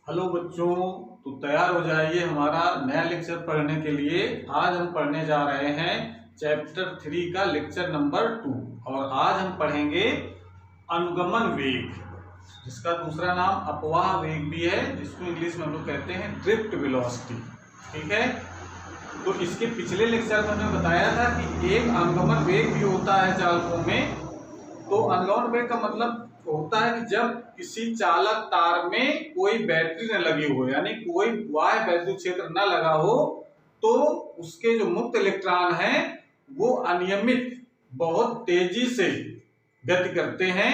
Hello बच्चों, तो तैयार हो जाइए हमारा नया लेक्चर पढ़ने के लिए। आज हम पढ़ने जा रहे हैं चैप्टर 3 का लेक्चर नंबर 2 और आज हम पढ़ेंगे अनुगमन वेग, जिसका दूसरा नाम अपवाह वेग भी है, जिसको इंग्लिश में हम लोग कहते हैं ड्रिफ्ट वेलोसिटी। ठीक है, तो इसके पिछले लेक्चर में हमने बताया था कि एक अनुगमन वेग भी होता है चालकों में। तो अनुगमन वेग का मतलब होता है कि जब किसी चालक तार में कोई बैटरी न लगी हो, यानी कोई बाह्य वैद्युत क्षेत्र न लगा हो, तो उसके जो मुक्त इलेक्ट्रॉन हैं वो अनियमित बहुत तेजी से गति करते हैं।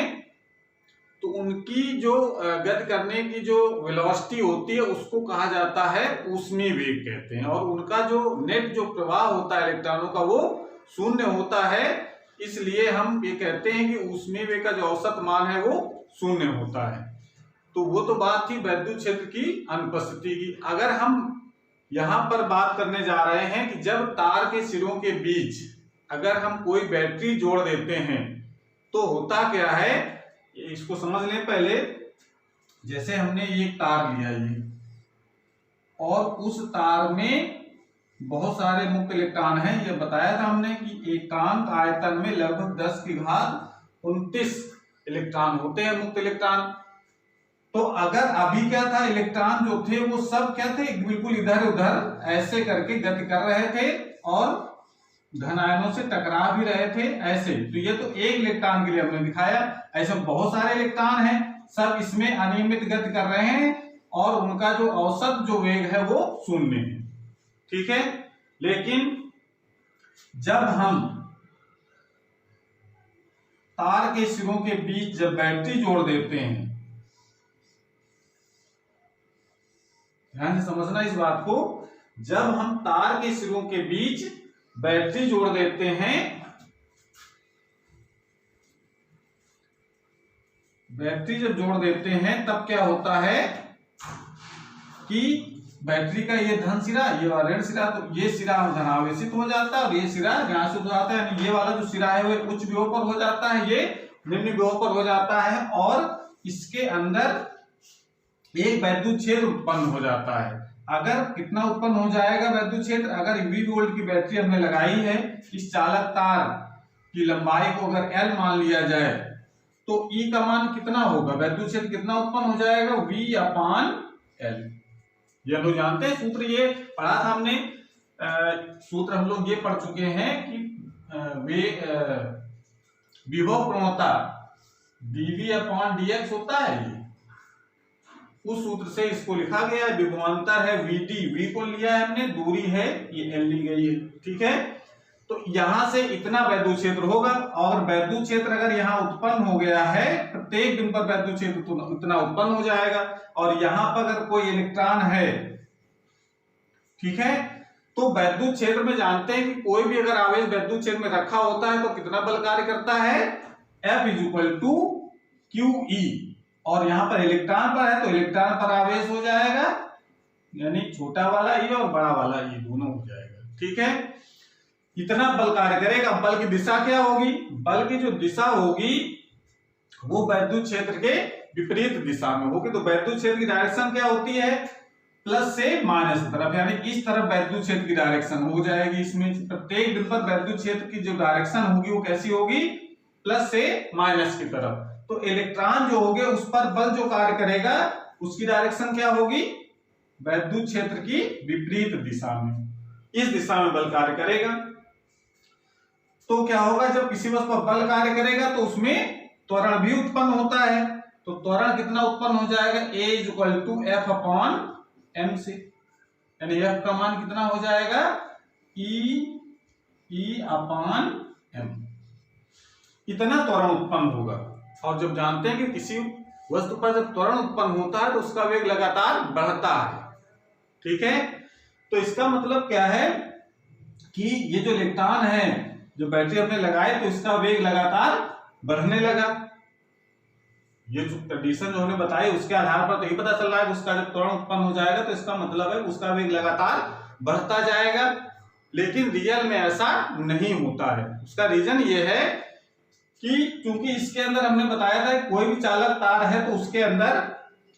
तो उनकी जो गति करने की जो वेलोसिटी होती है उसको कहा जाता है ऊष्मीय वेग कहते हैं, और उनका जो नेट जो प्रवाह होता है इलेक्ट्रॉनों का वो शून्य होता है। इसलिए हम ये कहते हैं कि ऊष्मीय वेग का जो औसत मान है वो शून्य होता है। तो वो तो बात थी वैद्युत क्षेत्र की अनुपस्थिति की। अगर हम यहाँ पर बात करने जा रहे हैं कि जब तार के सिरों के बीच अगर हम कोई बैटरी जोड़ देते हैं तो होता क्या है, इसको समझ लें पहले। जैसे हमने ये तार लिया ये, और उस तार में बहुत सारे मुक्त इलेक्ट्रॉन हैं। ये बताया था हमने कि एकांक आयतन में लगभग 10 की घात 29 इलेक्ट्रॉन होते हैं, मुक्त इलेक्ट्रॉन। तो अगर अभी क्या था, इलेक्ट्रॉन जो थे वो सब क्या थे, बिल्कुल इधर उधर ऐसे करके गति कर रहे थे और धन आयनों से टकरा भी रहे थे ऐसे। तो ये तो एक इलेक्ट्रॉन के लिए हमने दिखाया, ऐसे बहुत सारे इलेक्ट्रॉन हैं, सब इसमें अनियमित गति कर रहे हैं और उनका जो औसत जो वेग है वो शून्य है। ठीक है, लेकिन जब हम तार के सिरों के बीच जब बैटरी जोड़ देते हैं, ध्यान से समझना इस बात को, जब हम तार के सिरों के बीच बैटरी जोड़ देते हैं, बैटरी जब जोड़ देते हैं तब क्या होता है कि बैटरी का ये धन सिरा, ये वाला ऋण सिरा, तो ये सिरा धनावेशित हो जाता है और ये सिरा ऋणावेशित हो जाता है। यानी ये वाला जो सिरा है वो उच्च विभव पर हो जाता है, ये निम्न विभव पर हो जाता है, और इसके अंदर एक वैद्युत क्षेत्र उत्पन्न हो जाता है। अगर कितना उत्पन्न हो जाएगा वैद्युत क्षेत्र, अगर 20 वोल्ट की बैटरी हमने लगाई है, इस चालक तार की लंबाई को अगर L मान लिया जाए, तो E का मान कितना होगा, वैद्युत क्षेत्र कितना उत्पन्न हो जाएगा, V/L। ये हम लोग जानते हैं, सूत्र ये पढ़ा था हमने। सूत्र हम लोग ये पढ़ चुके हैं कि विभव प्रवणता dV/dx होता है, ये उस सूत्र से इसको लिखा गया है। विभवांतर है VD, V को लिया है हमने, दूरी है ये L ली गई है। ठीक है, तो यहां से इतना वैद्युत क्षेत्र होगा, और वैद्युत क्षेत्र अगर यहाँ उत्पन्न हो गया है, प्रत्येक बिंदु पर वैद्युत क्षेत्र इतना उत्पन्न हो जाएगा। और यहां पर अगर कोई इलेक्ट्रॉन है, ठीक है, तो वैद्युत क्षेत्र में जानते हैं कि कोई भी अगर आवेश वैद्युत क्षेत्र में रखा होता है तो कितना बल कार्य करता है, F=QE। और यहां पर इलेक्ट्रॉन पर है तो इलेक्ट्रॉन पर आवेश हो जाएगा, यानी छोटा वाला E और बड़ा वाला E दोनों हो जाएगा। ठीक है, इतना बल कार्य करेगा। बल की दिशा क्या होगी, बल की जो दिशा होगी वो वैद्युत क्षेत्र के विपरीत दिशा में होगी। तो वैद्युत क्षेत्र की डायरेक्शन क्या होती है, प्लस से माइनस की तरफ, यानी इस तरफ वैद्युत क्षेत्र की डायरेक्शन हो जाएगी। इसमें प्रत्येक बिंदु पर वैद्युत क्षेत्र की जो डायरेक्शन होगी वो कैसी होगी, प्लस से माइनस की तरफ। तो इलेक्ट्रॉन जो होंगे उस पर बल जो कार्य करेगा उसकी डायरेक्शन क्या होगी, वैद्युत क्षेत्र की विपरीत दिशा में, इस दिशा में बल कार्य करेगा। तो क्या होगा, जब किसी वस्तु पर बल कार्य करेगा तो उसमें त्वरण भी उत्पन्न होता है। तो त्वरण कितना उत्पन्न हो जाएगा, A=F/m से, यानी F का मान कितना हो जाएगा, E/m। इतना त्वरण उत्पन्न होगा। और जब जानते हैं कि किसी वस्तु पर जब त्वरण उत्पन्न होता है तो उसका वेग लगातार बढ़ता है। ठीक है, तो इसका मतलब क्या है कि ये जो इलेक्ट्रॉन है, जो बैटरी हमने लगाए, तो इसका वेग लगातार बढ़ने लगा। ये जो कंडीशन जो हमने बताई उसके आधार पर तो ये पता चल रहा है कि उसका जब त्वरण उत्पन्न हो जाएगा तो इसका मतलब है उसका वेग लगातार बढ़ता जाएगा। लेकिन रियल में ऐसा नहीं होता है। उसका रीजन ये है कि क्योंकि इसके अंदर हमने बताया था कोई भी चालक तार है तो उसके अंदर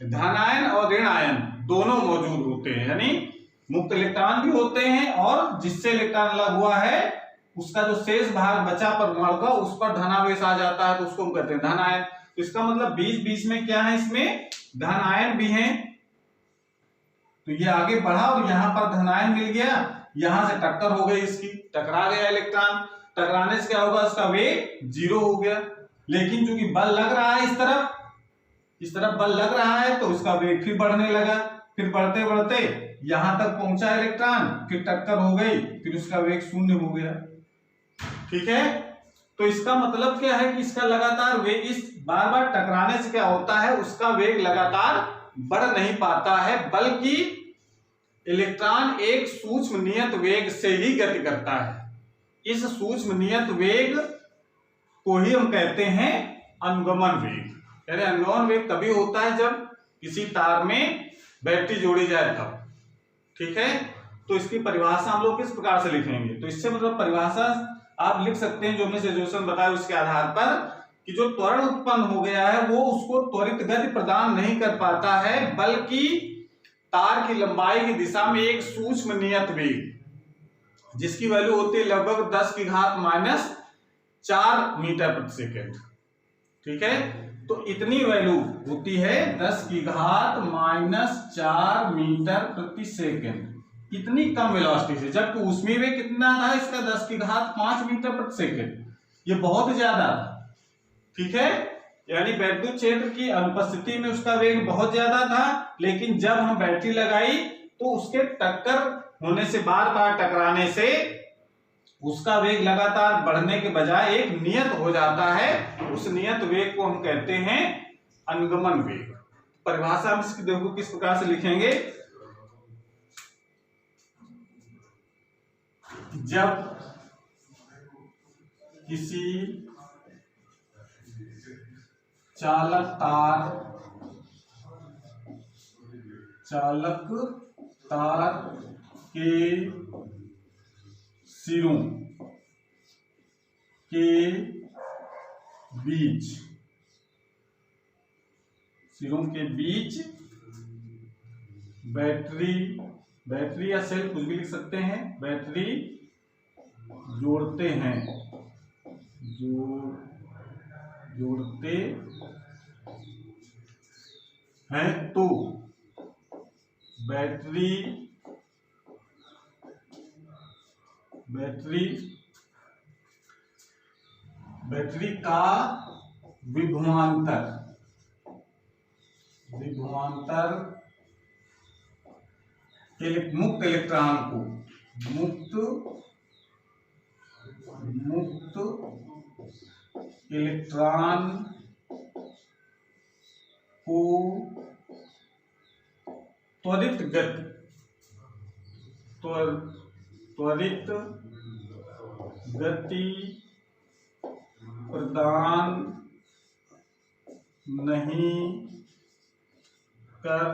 धन आयन और ऋण आयन दोनों मौजूद होते हैं, यानी मुक्त इलेक्ट्रॉन भी होते हैं और जिससे इलेक्ट्रॉन अलग हुआ है उसका जो शेष भाग बचा परमाणु का उस पर धनावेश आ जाता है तो उसको हम कहते हैं धन आयन। तो इसका मतलब बीच बीच में क्या है, इसमें धन आयन भी है। तो ये आगे बढ़ा और यहाँ पर धन आयन मिल गया, यहां से टक्कर हो गई, इसकी टकरा गया इलेक्ट्रॉन, टकराने से क्या होगा, उसका वेग 0 हो गया। लेकिन चूंकि बल लग रहा है इस तरफ बल लग रहा है तो उसका वेग फिर बढ़ने लगा, फिर बढ़ते बढ़ते यहां तक पहुंचा इलेक्ट्रॉन, फिर टक्कर हो गई, फिर उसका वेग 0 हो गया। ठीक है, तो इसका मतलब क्या है कि इसका लगातार वेग, इस बार बार टकराने से क्या होता है, उसका वेग लगातार बढ़ नहीं पाता है, बल्कि इलेक्ट्रॉन एक सूक्ष्म नियत वेग से ही गति करता है। इस सूक्ष्म नियत वेग को ही हम कहते हैं अनुगमन वेग। यानी अनुगमन वेग तभी होता है जब किसी तार में बैटरी जोड़ी जाए तब। ठीक है, तो इसकी परिभाषा हम लोग किस प्रकार से लिखेंगे, तो इससे मतलब परिभाषा आप लिख सकते हैं जो हमने सजेशन बताया उसके आधार पर, कि जो त्वरण उत्पन्न हो गया है वो उसको त्वरित गति प्रदान नहीं कर पाता है, बल्कि तार की लंबाई की दिशा में एक सूक्ष्म नियत वेग जिसकी वैल्यू होती है लगभग 10⁻⁴ मीटर प्रति सेकेंड। ठीक है, तो इतनी वैल्यू होती है 10⁻⁴ मीटर प्रति सेकेंड, इतनी कम वेलोसिटी से, जबकि उसमें वे कितना था इसका 10⁵ मीटर प्रति सेकेंड, ये बहुत ज्यादा था। ठीक है, यानी वैद्युत क्षेत्र की अनुपस्थिति में उसका वेग बहुत ज्यादा था, लेकिन जब हम बैटरी लगाई तो उसके टक्कर होने से, बार बार टकराने से उसका वेग लगातार बढ़ने के बजाय एक नियत हो जाता है। उस नियत वेग को हम कहते हैं अनुगमन वेग। परिभाषा हम इसकी देखो किस प्रकार से लिखेंगे, जब किसी चालक तार के सिरों के बीच बैटरी या सेल कुछ भी लिख सकते हैं, बैटरी जोड़ते हैं तो बैटरी का विभवांतर मुक्त इलेक्ट्रॉन को त्वरित गति प्रदान नहीं कर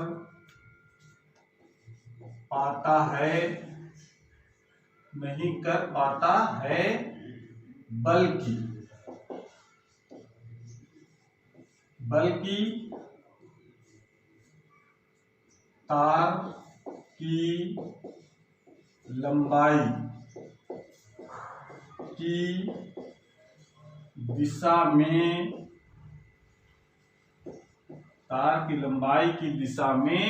पाता है, बल्कि तार की लंबाई की दिशा में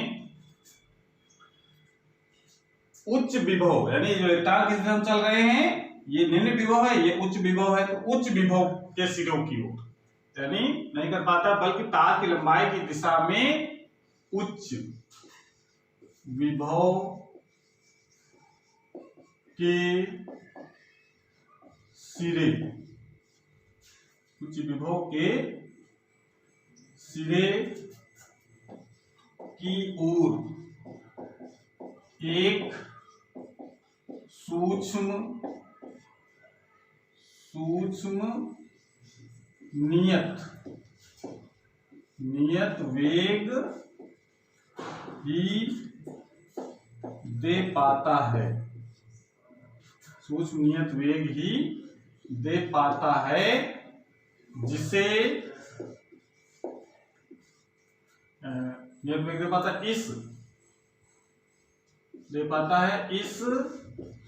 उच्च विभव, यानी जो इलेक्ट्रॉन किस दिशा में चल रहे हैं, ये निम्न विभव है, ये उच्च विभव है, तो उच्च विभव के सिरों की ओर यानी नहीं कर पाता, बल्कि तार की लंबाई की दिशा में उच्च विभव के सिरे की ओर एक सूक्ष्म नियत वेग ही दे पाता है, सूक्ष्म नियत वेग ही दे पाता है, जिसे ये वेग दे पाता है इस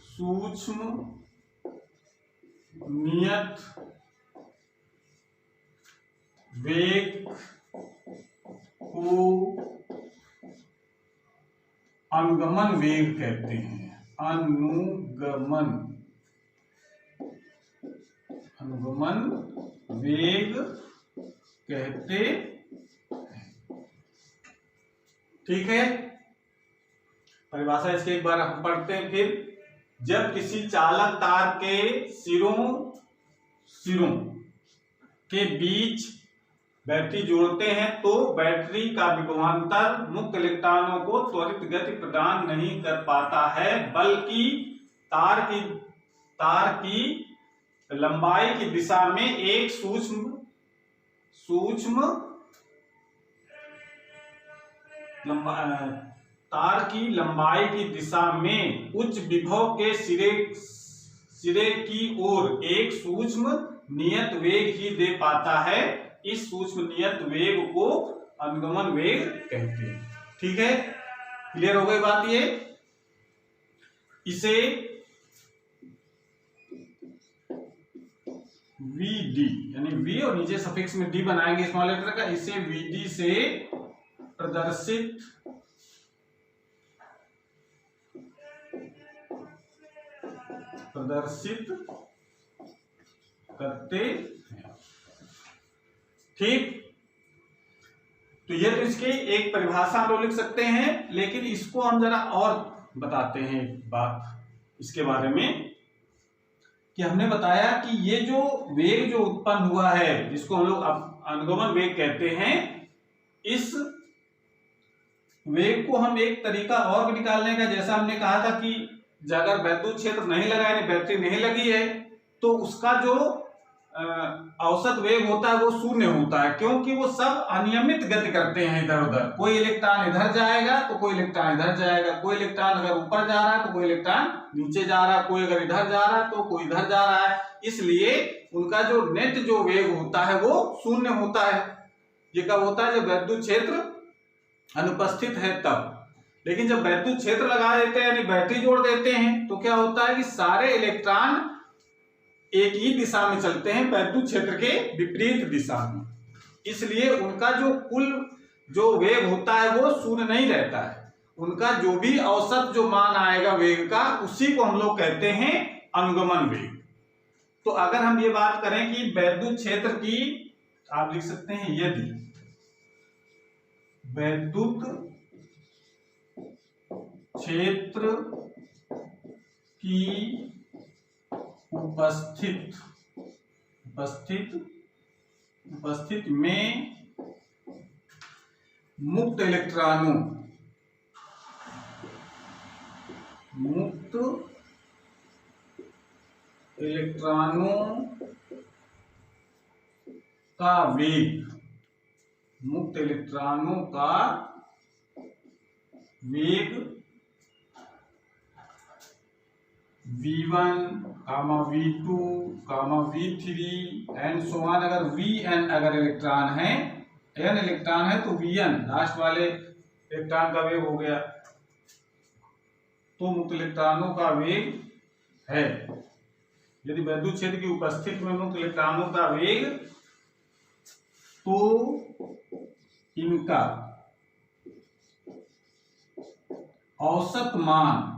सूक्ष्म नियत वेग को अनुगमन वेग कहते हैं। अनुगमन वेग कहते हैं। ठीक है, परिभाषा इसके एक बार हम पढ़ते हैं फिर। जब किसी चालक तार के सिरों के बीच बैटरी जोड़ते हैं तो बैटरी का विभवांतर मुक्त इलेक्ट्रॉनों को त्वरित गति प्रदान नहीं कर पाता है, बल्कि तार की लंबाई की दिशा में एक तार की लंबाई की दिशा में उच्च विभव के सिरे की ओर एक सूक्ष्म नियत वेग ही दे पाता है। इस सूक्ष्म नियत वेग को अनुगमन वेग कहते हैं। ठीक है, क्लियर हो गई बात। ये इसे VD यानी V और नीचे सफिक्स में D बनाएंगे स्मॉल लेटर का। इसे VD से प्रदर्शित करते हैं। ठीक, तो ये तो इसकी एक परिभाषा हम लोग लिख सकते हैं, लेकिन इसको हम जरा और बताते हैं एक बात इसके बारे में कि हमने बताया कि ये जो वेग जो उत्पन्न हुआ है जिसको हम लोग अनुगमन वेग कहते हैं, इस वेग को हम एक तरीका और भी निकालने का, जैसा हमने कहा था कि अगर वैद्युत क्षेत्र नहीं लगा यानी बैटरी नहीं लगी है तो उसका जो औसत वेग होता है वो शून्य होता है, क्योंकि वो सब अनियमित गति करते हैं इधर उधर। कोई इलेक्ट्रॉन इधर जाएगा तो कोई इलेक्ट्रॉन इधर जाएगा, कोई इलेक्ट्रॉन अगर ऊपर जा रहा है तो कोई इलेक्ट्रॉन नीचे जा रहा है, कोई अगर इधर जा रहा है तो कोई इधर जा रहा है। इसलिए उनका जो नेट जो वेग होता है वो शून्य होता है। ये कब होता है? जब वैद्युत क्षेत्र अनुपस्थित है तब। लेकिन जब वैद्युत क्षेत्र लगा देते हैं यानी बैटरी जोड़ देते हैं तो क्या होता है कि सारे इलेक्ट्रॉन एक ही दिशा में चलते हैं, वैद्युत क्षेत्र के विपरीत दिशा में। इसलिए उनका जो कुल जो वेग होता है वो शून्य नहीं रहता है। उनका जो भी औसत जो मान आएगा वेग का, उसी को हम लोग कहते हैं अनुगमन वेग। तो अगर हम ये बात करें कि वैद्युत क्षेत्र की, आप लिख सकते हैं यदि वैद्युत क्षेत्र की उपस्थित में मुक्त इलेक्ट्रॉनों का वेग V1, V2, V3 and so on. अगर Vn अगर इलेक्ट्रॉन है, n इलेक्ट्रॉन है तो Vn लास्ट वाले इलेक्ट्रॉन का वेग हो गया, तो मुक्त इलेक्ट्रॉनों का वेग है। यदि वैद्युत क्षेत्र की उपस्थिति में मुक्त इलेक्ट्रॉनों का वेग, तो इनका औसत मान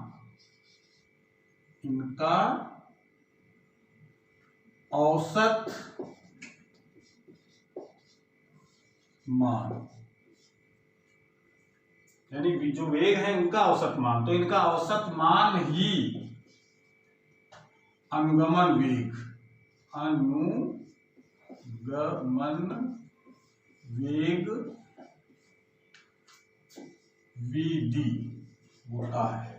यानी जो वेग है उनका औसत मान, तो इनका औसत मान ही अनुगमन वेग VD होता है।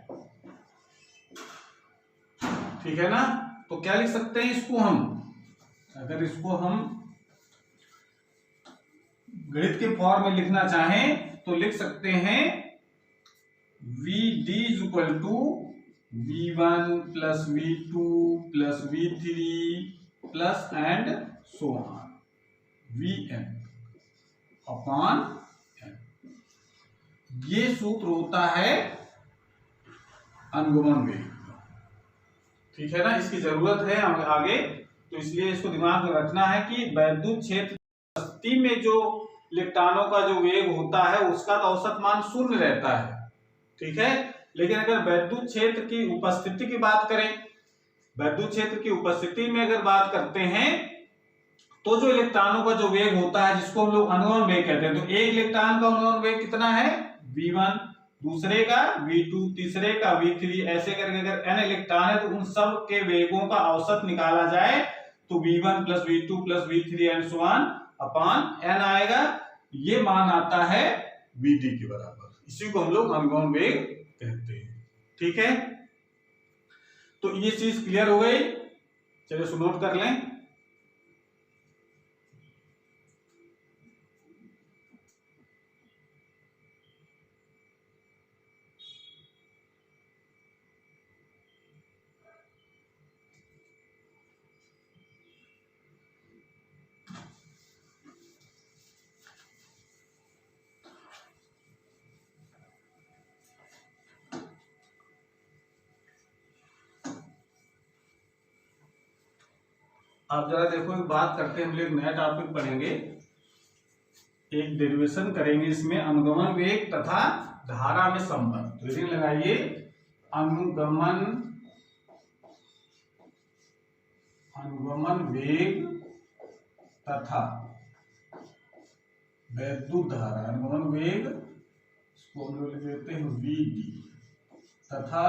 ठीक है ना? तो क्या लिख सकते हैं इसको हम, अगर इसको हम गणित के फॉर्म में लिखना चाहें तो लिख सकते हैं VD is equal to V1 plus V2 plus V3 plus and so on Vn upon n। ये सूत्र होता है अनुगमन वेग। ठीक है ना, इसकी जरूरत है आगे, तो इसलिए इसको दिमाग में रखना है कि वैद्युत क्षेत्र की उपस्थिति में जो इलेक्ट्रॉनों का जो वेग होता है उसका तो औसत मान शून्य रहता है। ठीक है, लेकिन अगर वैद्युत क्षेत्र की उपस्थिति की बात करें, वैद्युत क्षेत्र की उपस्थिति में अगर बात करते हैं तो जो इलेक्ट्रॉनों का जो वेग होता है जिसको हम लोग अनुगमन वेग कहते हैं, तो एक इलेक्ट्रॉन का अनुगमन वेग कितना है v1, दूसरे का v2, तीसरे का v3, ऐसे करके अगर n इलेक्ट्रॉन है तो उन सब के वेगों का औसत निकाला जाए तो v1 plus v2 plus v3 and so on upon n आएगा। ये मान आता है vd के बराबर, इसी को हम लोग अनुगमन वेग कहते हैं। ठीक है, तो ये चीज क्लियर हो गई, चलिए इसको नोट कर लें। आप जरा देखो, एक बात करते हैं, हम लोग नया टॉपिक पढ़ेंगे, एक डेरिवेशन करेंगे इसमें, अनुगमन वेग तथा धारा में संबंध। तो रीडिंग लगाइए, अनुगमन वेग तथा वैद्युत धारा, अनुगमन वेग इसको हम लोग लिख देते हैं Vd, तथा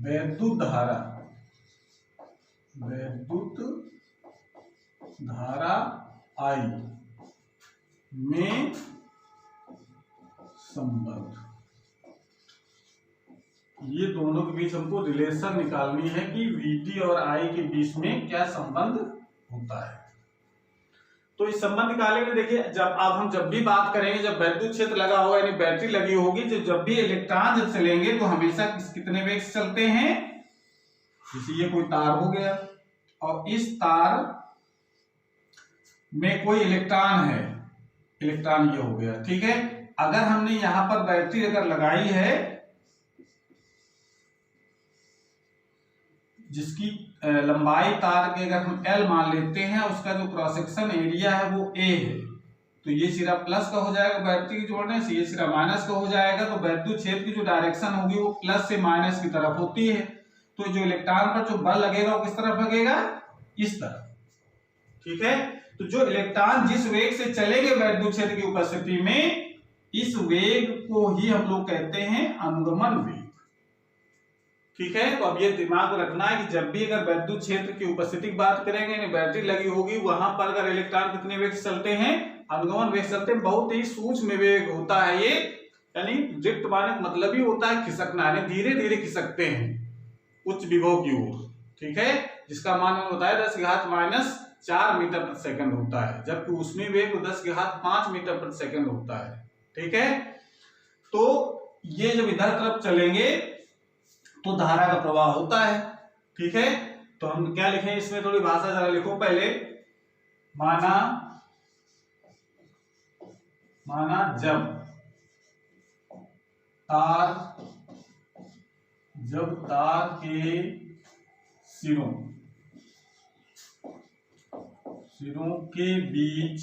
वैद्युत धारा, वैद्युत धारा I में संबंध। ये दोनों के बीच हमको रिलेशन निकालनी है कि Vd और I के बीच में क्या संबंध होता है। तो इस संबंध निकालने में देखिए, जब भी बात करेंगे, जब वैद्युत क्षेत्र लगा होगा यानी बैटरी लगी होगी, जब भी इलेक्ट्रॉन जब चलेंगे तो हमेशा कितने वेग से चलते हैं, जैसे ये कोई तार हो गया और इस तार में कोई इलेक्ट्रॉन है, इलेक्ट्रॉन ये हो गया। ठीक है, अगर हमने यहां पर बैटरी अगर लगाई है जिसकी लंबाई तार के अगर हम L मान लेते हैं, उसका जो क्रॉस सेक्शन एरिया है वो A है, तो ये सिरा प्लस का हो जाएगा बैटरी की जोड़ने से, ये सिरा माइनस का हो जाएगा। तो वैद्युत क्षेत्र की जो डायरेक्शन होगी वो प्लस से माइनस की तरफ होती है, तो जो इलेक्ट्रॉन पर जो बल लगेगा वो किस तरफ लगेगा, इस तरफ। ठीक है, तो जो इलेक्ट्रॉन जिस वेग से चलेंगे वैद्युत क्षेत्र की उपस्थिति में, इस वेग को ही हम लोग कहते हैं अनुगमन वेग। ठीक है, तो अब ये दिमाग में रखना है कि जब भी अगर वैद्युत क्षेत्र की उपस्थिति की बात करेंगे, यानी बैटरी लगी होगी, वहां पर अगर इलेक्ट्रॉन कितने वेग से चलते हैं, अनुगमन वेग चलते हैं। बहुत ही सूक्ष्म वेग होता है ये, यानी ड्रिफ्ट माने मतलब ही होता है खिसकना, यानी धीरे धीरे खिसकते हैं उच्च विभव की ओर। ठीक है, जिसका मान होता है 10⁻⁻⁴ मीटर प्रति सेकंड होता है, जबकि ऊष्मीय वेग 10⁵ मीटर प्रति सेकंड होता है। ठीक है, तो ये जब इधर तरफ चलेंगे तो धारा का प्रवाह होता है। ठीक है, तो हम क्या लिखें इसमें, थोड़ी भाषा जरा लिखो पहले। माना जब तार के सिरों के बीच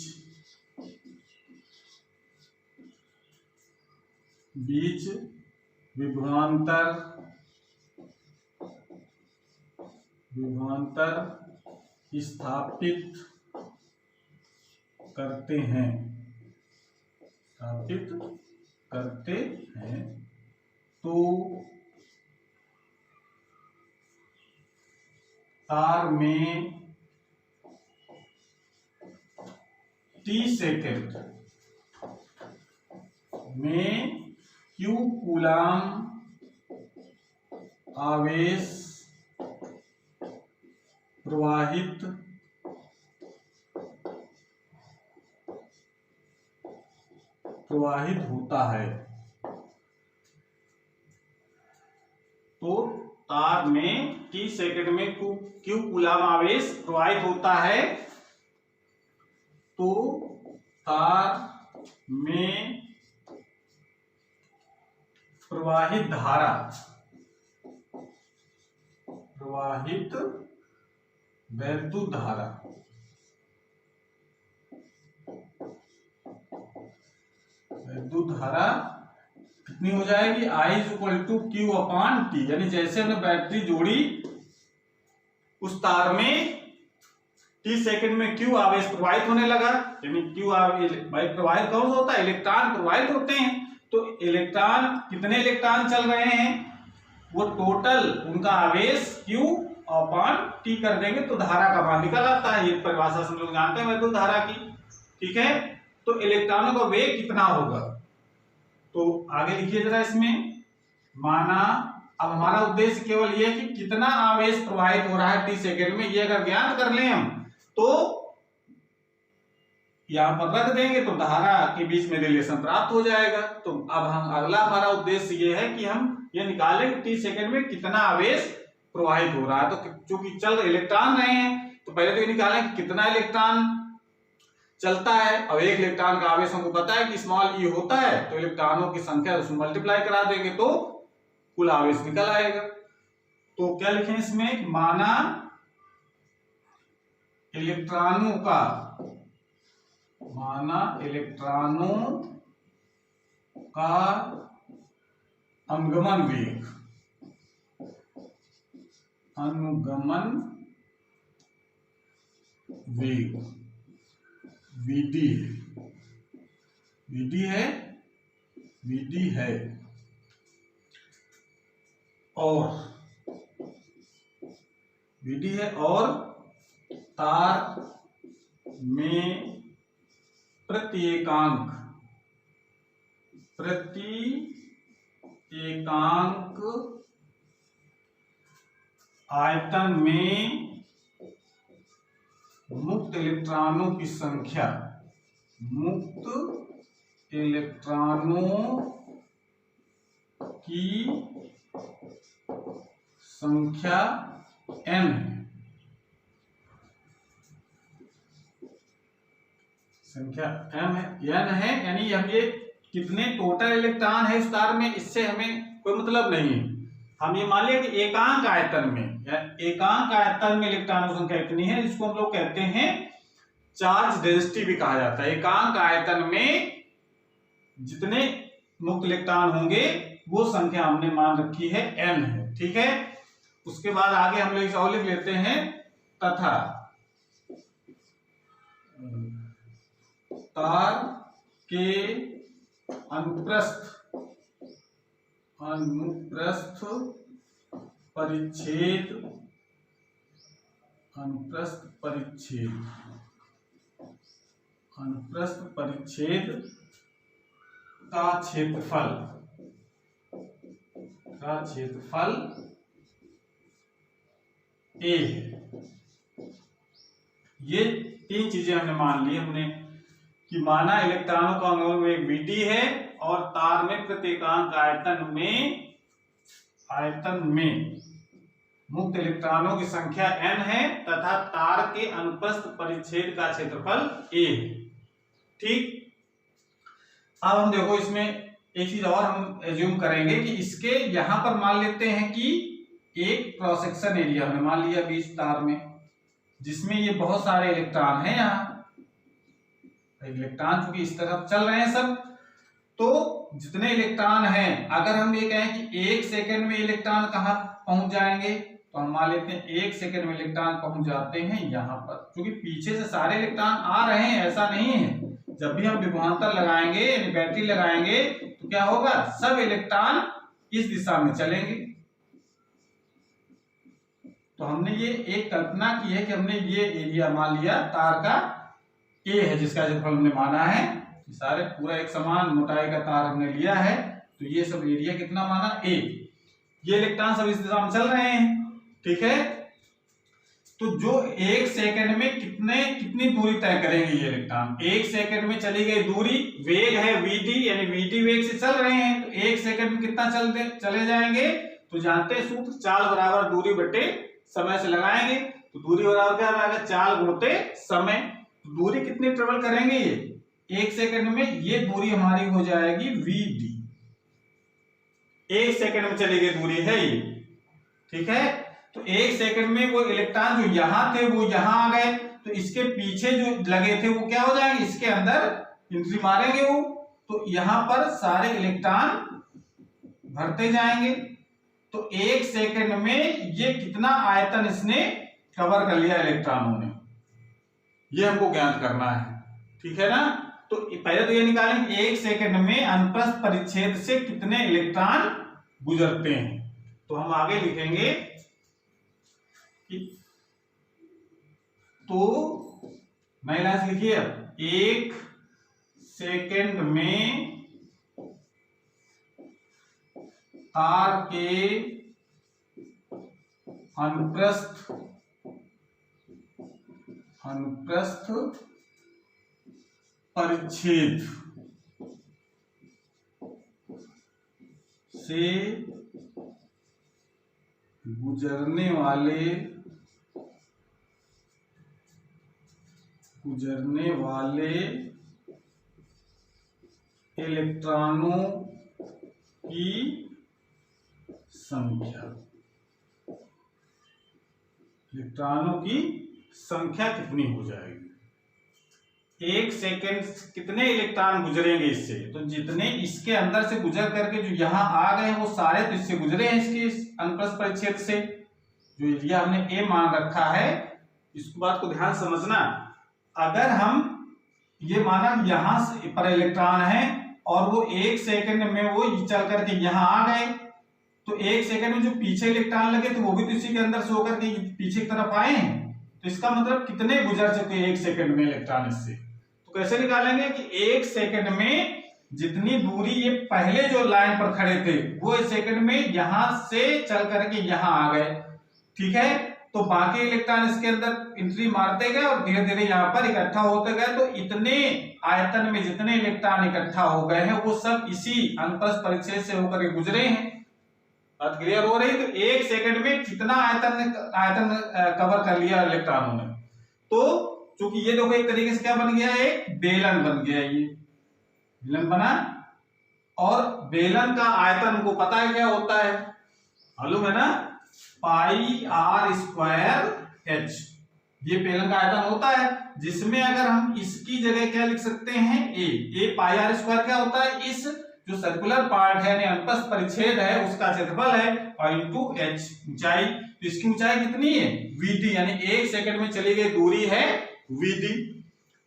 विभवांतर स्थापित करते हैं, तो तार में t सेकंड में Q कूलाम आवेश प्रवाहित होता है। तो तार में t सेकंड में Q कूलाम आवेश प्रवाहित होता है, तो तार में प्रवाहित धारा, प्रवाहित वैद्युत धारा, वैद्युत धारा कितनी हो जाएगी, I is equal to Q upon T. यानी जैसे हमने बैटरी जोड़ी उस तार में टी सेकंड में क्यू आवेश प्रवाहित होने लगा, यानी क्यू आवेश भाई प्रवाहित कौन सा होता है, इलेक्ट्रॉन प्रवाहित होते हैं। तो इलेक्ट्रॉन, कितने इलेक्ट्रॉन चल रहे हैं, वो टोटल उनका आवेश क्यू अपॉन टी कर देंगे तो धारा का मान निकल आता है। ये परिभाषा हम लोग जानते हैं वैद्युत धारा की, ठीक है। तो इलेक्ट्रॉनों का वेग कितना होगा, तो आगे लिखिए जरा इसमें, माना अब हमारा उद्देश्य केवल ये है कि कितना आवेश प्रवाहित हो रहा है टी सेकेंड में, ये अगर ज्ञात कर लें हम तो यहां पर रख देंगे तो धारा के बीच में रिलेशन प्राप्त हो जाएगा। तो अब हम अगला हमारा उद्देश्य ये है कि हम ये निकालें कि टी सेकेंड में कितना आवेश प्रवाहित हो रहा है। तो चूंकि चल इलेक्ट्रॉन रहे हैं तो पहले तो ये निकालें कि कितना इलेक्ट्रॉन चलता है। और एक इलेक्ट्रॉन का आवेश हमको पता है कि स्मॉल ई होता है, तो इलेक्ट्रॉनों की संख्या उसमें मल्टीप्लाई करा देंगे तो कुल आवेश निकल आएगा। तो क्या लिखें इसमें, माना इलेक्ट्रॉनों का, माना इलेक्ट्रॉनों का अनुगमन वेग, अनुगमन वेग वीडी है, वीडी है, वीडी है, और वीडी है और तार में प्रत्येकांक, प्रत्येकांक आयतन में मुक्त इलेक्ट्रॉनों की संख्या, मुक्त इलेक्ट्रॉनों की संख्या n है, संख्या m है, n है। यानी हम ये कितने टोटल इलेक्ट्रॉन है इस तार में, इससे हमें कोई मतलब नहीं है। हम ये मान लिया कि एकांक आयतन में, या एकांक आयतन में इलेक्ट्रॉनों की संख्या इतनी है, जिसको हम लोग कहते हैं चार्ज डेंसिटी भी कहा जाता है। एकांक आयतन में जितने मुक्त इलेक्ट्रॉन होंगे वो संख्या हमने मान रखी है n है, ठीक है। उसके बाद आगे हम लोग इसे और लिख लेते हैं, तथा तार के अनुप्रस्थ, अनुप्रस्थ परिच्छेद, अनुप्रस्थ परिच्छेद, अनुप्रस्थ परिच्छेद का क्षेत्रफल, का क्षेत्रफल ए है। ये तीन चीजें हमने मान ली हमने कि माना इलेक्ट्रॉनों का अनुगमन वेग वीडी है और तार में प्रत्येकांक आयतन में मुक्त इलेक्ट्रॉनों की संख्या n है तथा तार के अनुप्रस्थ परिच्छेद का क्षेत्रफल a है, ठीक। अब हम देखो इसमें एक चीज और हम एज्यूम करेंगे कि इसके यहां पर मान लेते हैं कि एक क्रॉस सेक्शन एरिया हमने मान लिया बीच तार में, जिसमें ये बहुत सारे इलेक्ट्रॉन हैं। यहाँ इलेक्ट्रॉन चूंकि इस तरफ चल रहे हैं सब, तो जितने इलेक्ट्रॉन हैं, अगर हम ये कहें कि एक सेकंड में इलेक्ट्रॉन कहाँ पहुंच जाएंगे, तो हम मान लेते हैं एक सेकंड में इलेक्ट्रॉन पहुंच जाते हैं यहाँ पर। क्योंकि पीछे से सारे इलेक्ट्रॉन आ रहे हैं ऐसा नहीं है, जब भी हम विभवांतर लगाएंगे यानी बैटरी लगाएंगे तो क्या होगा, सब इलेक्ट्रॉन इस दिशा में चलेंगे। तो हमने ये एक कल्पना की है कि हमने ये एरिया मान लिया तार का ए है, जिसका क्षेत्रफल हमने माना है, सारे पूरा एक समान मोटाई का तार हमने लिया है, तो ये सब एरिया कितना माना ए। ये इलेक्ट्रॉन सब इस दिशा में चल रहे हैं, ठीक है। तो जो एक सेकंड में कितनी दूरी तय करेंगे ये इलेक्ट्रॉन, एक सेकंड में चली गई दूरी, वेग है vd, यानी vd वेग से चल रहे हैं, तो एक सेकंड में कितना चले जाएंगे, तो जानते हैं सूत्र, चाल बराबर दूरी बटे समय से लगाएंगे, तो दूरी बराबर क्या आएगा, चाल गुणते समय। तो दूरी कितनी ट्रेवल करेंगे ये एक सेकंड में, ये दूरी हमारी हो जाएगी vd, 1 सेकंड में चली गई दूरी है ये, ठीक है। तो 1 सेकंड में वो इलेक्ट्रॉन जो यहां थे वो यहां आ गए, तो इसके पीछे जो लगे थे वो क्या हो जाएंगे, इसके अंदर एंट्री मारेंगे वो, तो यहां पर सारे इलेक्ट्रॉन भरते जाएंगे। तो 1 सेकंड में ये कितना आयतन इसने कवर कर लिया इलेक्ट्रॉनों ने, ये हमको ज्ञात करना है, ठीक है ना। तो पहले तो ये निकालेंगे 1 सेकंड में अनुप्रस्थ परिच्छेद से कितने इलेक्ट्रॉन गुजरते हैं। तो हम आगे लिखेंगे कि तो नई लाइन से लिखिए, अब 1 सेकंड में तार के अनुप्रस्थ परिच्छेद से गुजरने वाले इलेक्ट्रॉनों की संख्या कितनी हो जाएगी। 1 सेकेंड कितने इलेक्ट्रॉन गुजरेंगे इससे, तो जितने इसके अंदर से गुजर करके जो यहां आ गए वो सारे तो इससे गुजरे हैं, इसके अनुप्रस्थ परिच्छेद से। जो एरिया हमने ए मान रखा है, इस बात को ध्यान समझना। अगर हम ये माना यहां से पर इलेक्ट्रॉन है और वो 1 सेकंड में वो चल करके यहां आ गए, तो 1 सेकंड में जो पीछे इलेक्ट्रॉन लगे थे वो भी तो इसी के अंदर से होकर के पीछे की तरफ आए हैं। तो इसका मतलब कितने गुजर चुके हैं 1 सेकंड में इलेक्ट्रॉन इससे। तो कैसे निकालेंगे कि 1 सेकंड में जितनी दूरी ये पहले जो लाइन पर खड़े थे वो 1 सेकंड में यहां से चल करके यहां आ गए, ठीक है। तो बाकी इलेक्ट्रॉन इसके अंदर एंट्री मारते गए और धीरे धीरे यहाँ पर इकट्ठा होते गए। तो इतने आयतन में जितने इलेक्ट्रॉन इकट्ठा हो गए हैं वो सब इसी अनुप्रस्थ परिच्छेद से होकर के गुजरे हैं। बात क्लियर हो रही। तो 1 सेकंड में कितना आयतन कवर कर लिया इलेक्ट्रॉनों ने। तो चूंकि ये देखो एक तरीके से क्या बन गया, एक बेलन बन गया, ये बेलन बना। और बेलन का आयतन हमको पता है क्या होता है, मालूम है ना, पाई आर स्क्वायर एच। ये बेलन का आयतन होता है, जिसमें अगर हम इसकी जगह क्या लिख सकते हैं, ए पाई आर स्क्वायर क्या होता है, इस जो सर्कुलर पार्ट है यानी अनुप्रस्थ परिच्छेद है उसका क्षेत्रफल है और इंटू एच ऊंचाई। तो इसकी ऊंचाई कितनी है, वीडी, यानी 1 सेकंड में चली गई दूरी है वीडी।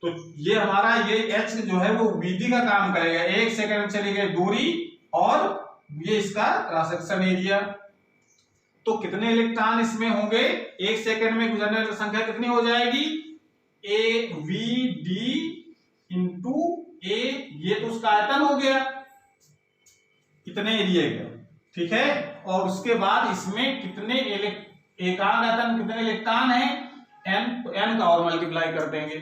तो ये हमारा ये एच जो है वो वीडी का काम करेगा, 1 सेकंड में चली गई दूरी और ये इसका क्रॉस सेक्शन एरिया। तो कितने इलेक्ट्रॉन इसमें होंगे, 1 सेकंड में गुजरने वाली संख्या कितनी हो जाएगी, ए वी डी इंटू ए, ये तो उसका आयतन हो गया कितने एरिया का, ठीक है। और उसके बाद इसमें कितने एकांक आयतन कितने इलेक्ट्रॉन है, एन, तो एन का और मल्टीप्लाई कर देंगे।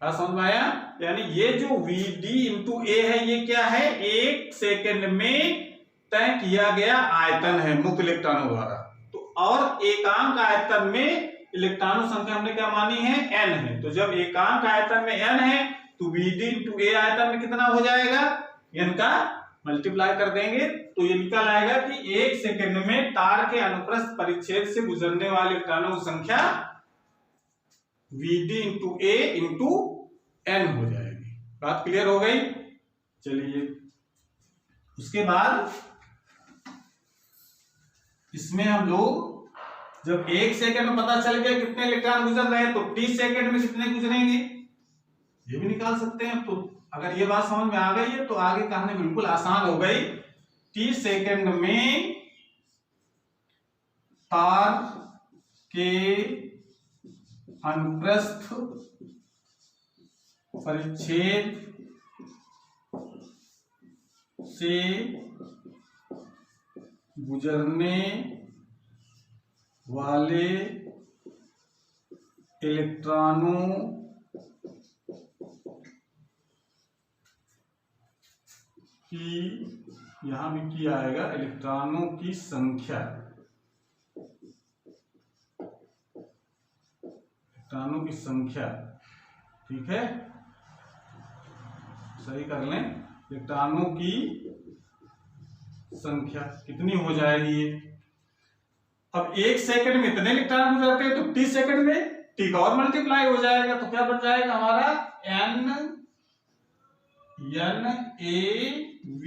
समझ में आया। यानी ये जो वी डी इंटू ए है ये क्या है, 1 सेकंड में तय किया गया आयतन है मुक्त इलेक्ट्रॉनों द्वारा। तो और एकांक आयतन में इलेक्ट्रॉनों संख्या हमने क्या मानी है, एन है। तो जब एकांक आयतन में एन है तो वीडी इंटू ए आयतन में कितना हो जाएगा, एन का मल्टीप्लाई कर देंगे। तो ये निकल आएगा कि 1 सेकंड में तार के अनुप्रस्थ परिच्छेद से गुजरने वाले इलेक्ट्रॉनों की संख्या वीडी इंटू ए इंटू एन हो जाएगी। बात क्लियर हो गई। चलिए उसके बाद इसमें हम लोग जब 1 सेकंड में पता चल गया कितने इलेक्ट्रॉन गुजर रहे हैं, तो 30 सेकंड में कितने गुजरेंगे ये भी निकाल सकते हैं। तो अगर ये बात समझ में आ गई है तो आगे कहानी बिल्कुल आसान हो गई। 30 सेकंड में तार के अनुप्रस्थ परिच्छेद से गुजरने वाले इलेक्ट्रॉनों की, यहां भी किया आएगा, इलेक्ट्रॉनों की संख्या, इलेक्ट्रॉनों की संख्या, ठीक है, सही कर लें, इलेक्ट्रॉनों की संख्या कितनी हो जाएगी ये। अब 1 सेकंड में इतने इलेक्ट्रॉन गुजरते हैं तो 30 सेकंड में टी का और मल्टीप्लाई हो जाएगा, तो क्या बच जाएगा हमारा n a v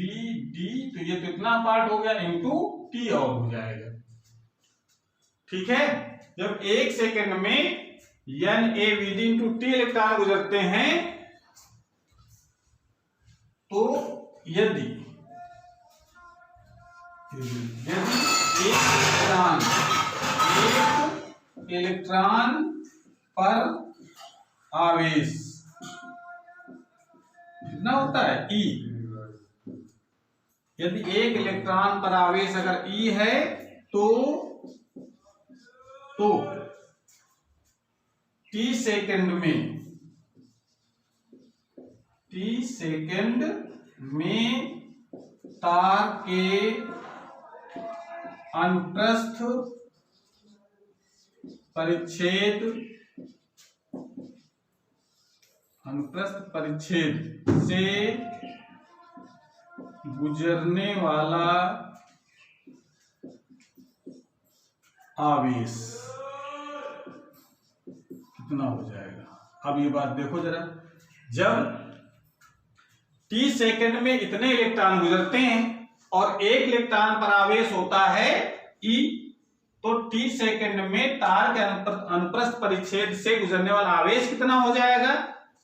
d, तो ये तो इतना पार्ट हो गया इंटू टी और हो जाएगा। ठीक है, जब 1 सेकंड में n a v d into T electron गुजरते हैं तो यदि एक इलेक्ट्रॉन पर आवेश कितना होता है E, यदि एक इलेक्ट्रॉन पर आवेश अगर E है तो T सेकंड में तार के अनुप्रस्थ परिच्छेद से गुजरने वाला आवेश कितना हो जाएगा। अब ये बात देखो जरा, जब T सेकंड में इतने इलेक्ट्रॉन गुजरते हैं और एक इलेक्ट्रॉन पर आवेश होता है E, तो T सेकंड में तार के अनुप्रस्थ परिच्छेद से गुजरने वाला आवेश कितना हो जाएगा,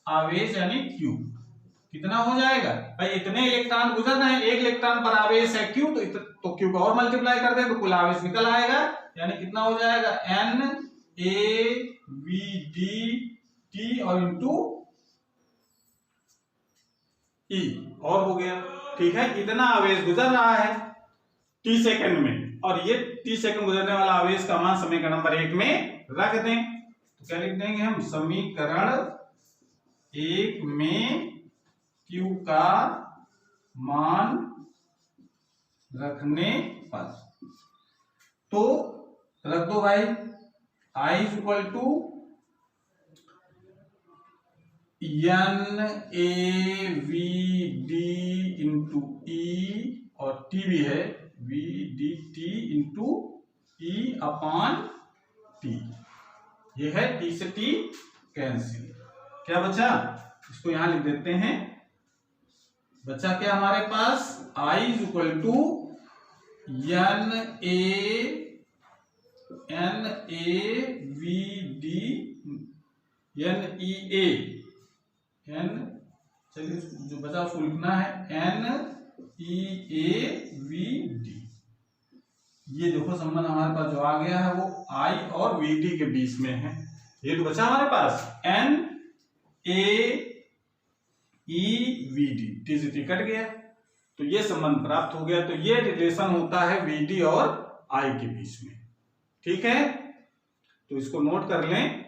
आवेश यानी Q कितना हो जाएगा। भाई इतने इलेक्ट्रॉन गुजर रहे हैं, एक इलेक्ट्रॉन पर आवेश है Q, तो Q को और मल्टीप्लाई कर दें तो कुल आवेश निकल आएगा, यानी कितना हो जाएगा n a v d t और इंटू E और हो गया। ठीक है, इतना आवेश गुजर रहा है T सेकंड में और ये T सेकंड गुजरने वाला आवेश का मान समीकरण नंबर 1 में रख दें, तो क्या लिख देंगे हम, समीकरण 1 में Q का मान रखने पर, तो रख दो भाई I is equal to n a v d into E और T भी है v d t into E upon T, ये है T से T कैंसिल, क्या बचा, इसको यहां लिख देते हैं। बचा क्या हमारे पास, I is equal to n a v d n e a n, चलिए जो बचा उसको लिखना है n e a v d। ये देखो संबंध हमारे पास जो आ गया है वो I और v d के बीच में है। ये तो बचा हमारे पास n a e v d, t से t कट गया तो ये संबंध प्राप्त हो गया। तो ये रिलेशन होता है v d और I के बीच में। ठीक है, तो इसको नोट कर लें।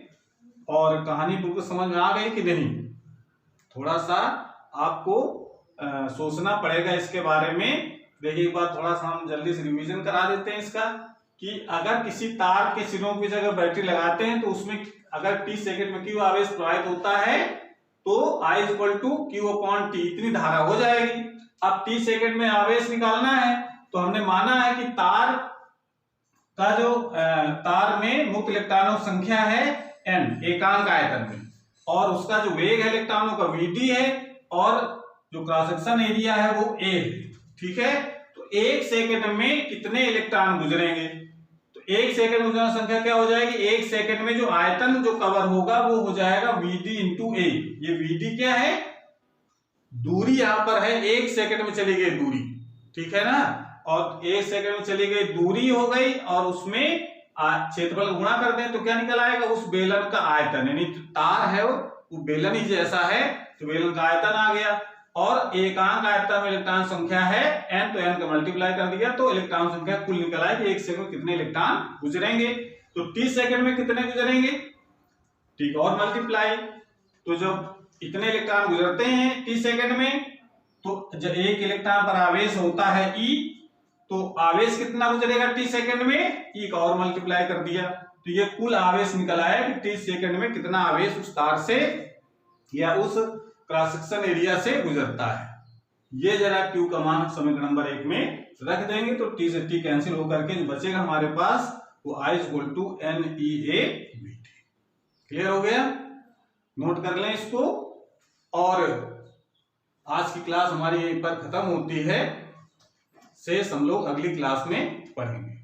और कहानी बिल्कुल समझ में आ गई कि नहीं, थोड़ा सा आपको सोचना पड़ेगा इसके बारे में। देखिए एक बार थोड़ा सा हम जल्दी से रिवीजन करा देते हैं इसका, कि अगर किसी तार के सिरों के बीच अगर बैटरी लगाते हैं तो उसमें अगर T सेकंड में Q आवेश प्रवाहित होता है तो I is equal to Q upon T इतनी धारा हो जाएगी। अब T सेकंड में आवेश निकालना है तो हमने माना है कि तार का जो तार में मुक्त इलेक्ट्रॉनों की संख्या है n एकांक आयतन में, और उसका जो वेग है इलेक्ट्रॉनों का vd है, और जो क्रॉस सेक्शन एरिया है वो a है। ठीक है, तो 1 सेकंड में कितने इलेक्ट्रॉन गुजरेंगे, तो 1 सेकंड गुजरने की संख्या क्या हो जाएगी, 1 सेकंड में जो आयतन जो कवर होगा वो हो जाएगा vd इंटू a। ये vd क्या है, दूरी यहां पर है, 1 सेकंड में चली गई दूरी, ठीक है ना, और 1 सेकंड में चली गई दूरी हो गई, और उसमें क्षेत्रफल गुणा कर दें तो क्या निकल आएगा, उस बेलन का आयतन, यानी तार है वो बेलन ही जैसा है तो बेलन का आयतन आ गया। और एकांक आयतन में इलेक्ट्रॉन संख्या है n, तो n का मल्टीप्लाई कर दिया तो इलेक्ट्रॉन संख्या कुल निकल आए कि 1 सेकंड में कितने इलेक्ट्रॉन गुजरेंगे। तो T सेकंड में कितने गुजरेंगे, ठीक, और मल्टीप्लाई, तो जब इतने इलेक्ट्रॉन गुजरते हैं T सेकंड में, तो जब एक इलेक्ट्रॉन पर आवेश होता है E, तो आवेश कितना गुजरेगा T सेकंड में, E का और मल्टीप्लाई कर दिया, तो ये कुल आवेश निकल आया कि T सेकंड में कितना आवेश उस तार से या उस क्रॉस सेक्शन एरिया से गुजरता है। ये जरा Q का मान समीकरण नंबर 1 में रख देंगे तो टी से टी कैंसिल होकर के जो बचेगा हमारे पास वो I = NEABT। क्लियर हो गया? नोट कर लें इसको। और आज की क्लास हमारी यहीं पर खत्म होती है, शेष हम लोग अगली क्लास में पढ़ेंगे।